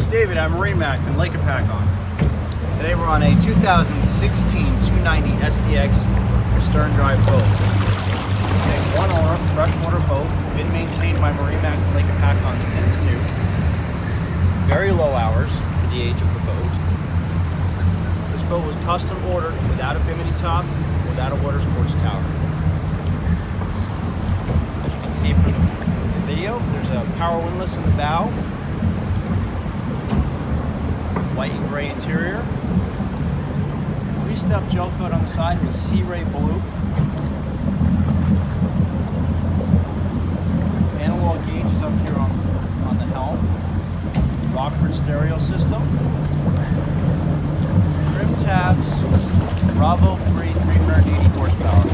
David at MarineMax in Lake Hopatcong. Today we're on a 2016 290 SDX stern drive boat. It's a one-owner freshwater boat, been maintained by MarineMax in Lake Hopatcong since new. Very low hours for the age of the boat. This boat was custom ordered without a bimini top, without a water sports tower. As you can see from the video, there's a power windlass in the bow. White and gray interior. 3-step gel coat on the side with Sea Ray blue. Analog gauges up here on the helm. Rockford stereo system. Trim tabs. Bravo 3 380 horsepower.